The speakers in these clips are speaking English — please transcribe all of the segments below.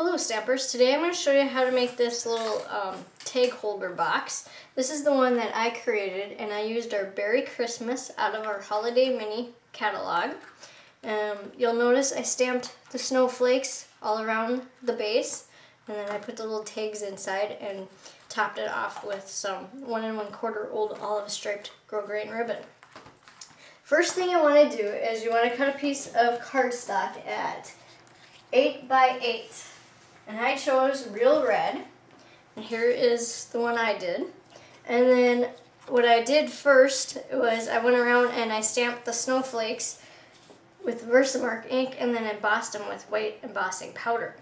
Hello Stampers, today I'm going to show you how to make this little tag holder box. This is the one that I created, and I used our Berry Christmas out of our Holiday Mini catalog. You'll notice I stamped the snowflakes all around the base, and then I put the little tags inside and topped it off with some 1 1/4 old olive striped grosgrain ribbon. First thing you want to do is you want to cut a piece of cardstock at 8 by 8. And I chose real red, and here is the one I did. And then what I did first was I went around and I stamped the snowflakes with Versamark ink and then embossed them with white embossing powder.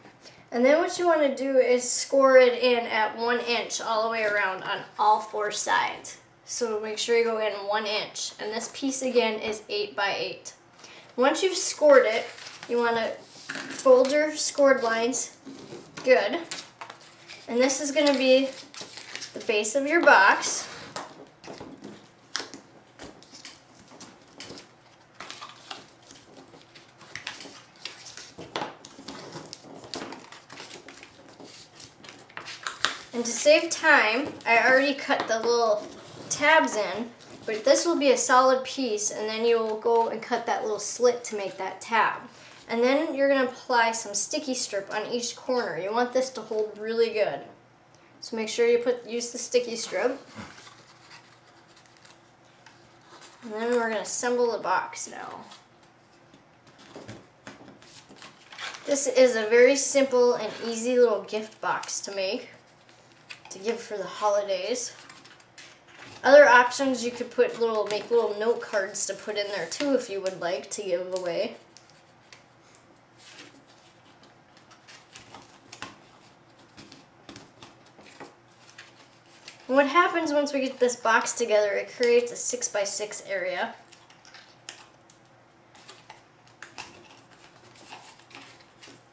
And then what you want to do is score it in at 1 inch all the way around on all 4 sides. So make sure you go in 1 inch. And this piece again is 8 by 8. Once you've scored it, you want to fold your scored lines good. And this is going to be the base of your box. And to save time, I already cut the little tabs in, but this will be a solid piece, and then you will go and cut that little slit to make that tab. And then you're going to apply some sticky strip on each corner. You want this to hold really good. So make sure you use the sticky strip. And then we're going to assemble the box now. This is a very simple and easy little gift box to make, to give for the holidays. Other options, you could make little note cards to put in there too if you would like to give away. What happens once we get this box together, it creates a 6 by 6 area.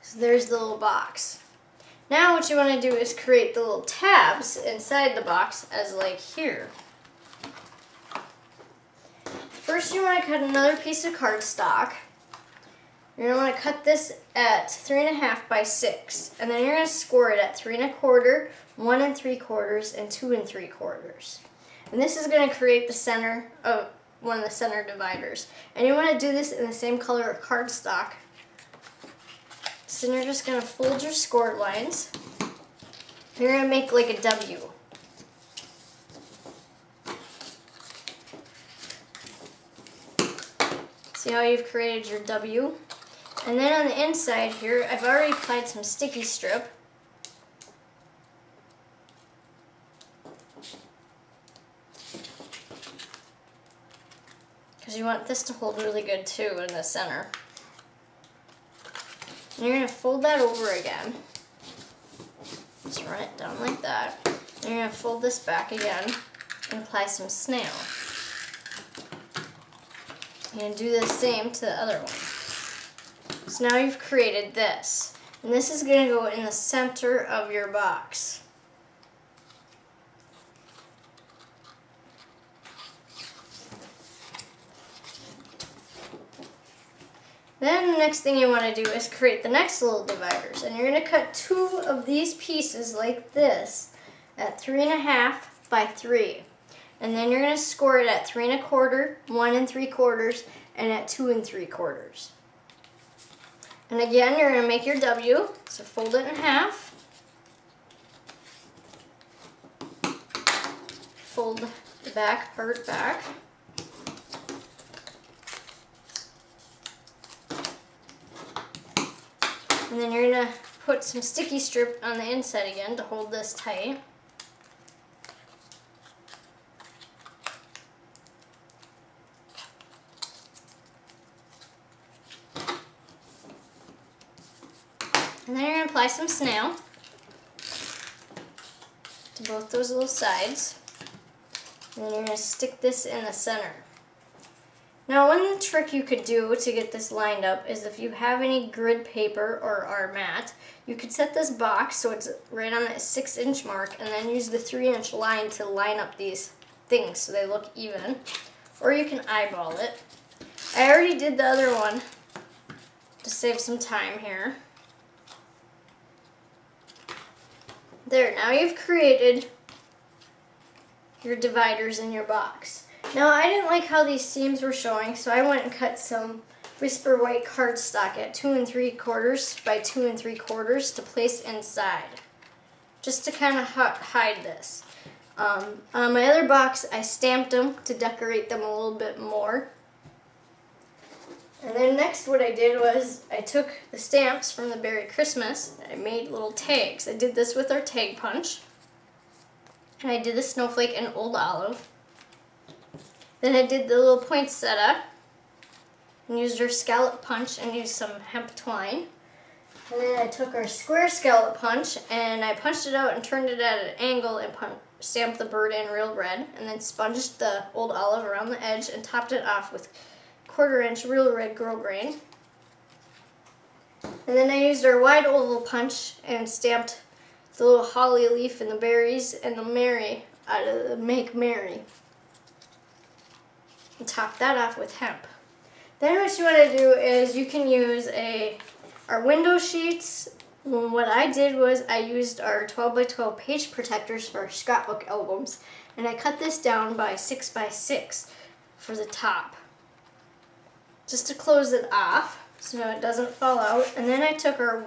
So there's the little box. Now what you want to do is create the little tabs inside the box as like here. First you want to cut another piece of cardstock. You're going to want to cut this at 3 1/2 by 6, and then you're going to score it at 3 1/4, 1 3/4, and 2 3/4. And this is going to create the center of one of the center dividers. And you want to do this in the same color of cardstock. So you're just going to fold your scored lines. You're going to make like a W. See how you've created your W? And then on the inside here, I've already applied some sticky strip. Because you want this to hold really good too in the center. And you're going to fold that over again. Just run it down like that. And you're going to fold this back again and apply some snail. You're going to do the same to the other one. So now you've created this. And this is going to go in the center of your box. Then the next thing you want to do is create the next little dividers. And you're going to cut 2 of these pieces like this at 3 1/2 by 3. And then you're going to score it at 3 1/4, 1 3/4, and at 2 3/4. And again, you're going to make your W, so fold it in half. Fold the back part back. And then you're going to put some sticky strip on the inside again to hold this tight. And then you're going to apply some snail to both those little sides. And then you're going to stick this in the center. Now, one trick you could do to get this lined up is if you have any grid paper or our mat, you could set this box so it's right on that 6-inch mark and then use the 3-inch line to line up these things so they look even. Or you can eyeball it. I already did the other one to save some time here. There, now you've created your dividers in your box. Now I didn't like how these seams were showing, so I went and cut some Whisper White cardstock at 2 3/4 by 2 3/4 to place inside, just to kind of hide this. On my other box, I stamped them to decorate them a little bit more. And then next what I did was I took the stamps from the Berry Christmas and I made little tags. I did this with our tag punch. And I did the snowflake and old olive. Then I did the little poinsettia and used our scallop punch and used some hemp twine. And then I took our square scallop punch and I punched it out and turned it at an angle and stamped the bird in real red, and then sponged the old olive around the edge and topped it off with 1/4 inch real red grosgrain. And then I used our wide oval punch and stamped the little holly leaf and the berries and the Mary out of the Make Merry. And top that off with hemp. Then what you want to do is you can use our window sheets. What I did was I used our 12 by 12 page protectors for our scrapbook albums, and I cut this down by 6 by 6 for the top, just to close it off so it doesn't fall out. And then I took our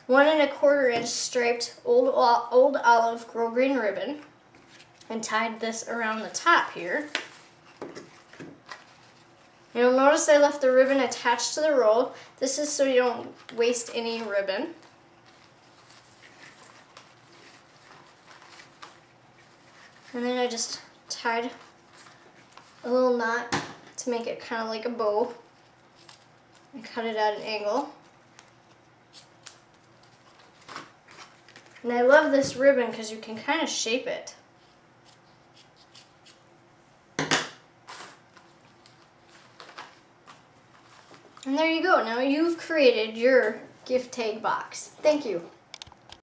1 1/4 inch striped old olive grosgrain ribbon and tied this around the top here. You'll notice I left the ribbon attached to the roll. This is so you don't waste any ribbon. And then I just tied a little knot to make it kind of like a bow and cut it at an angle. And I love this ribbon because you can kind of shape it. And there you go. Now you've created your gift tag box. Thank you.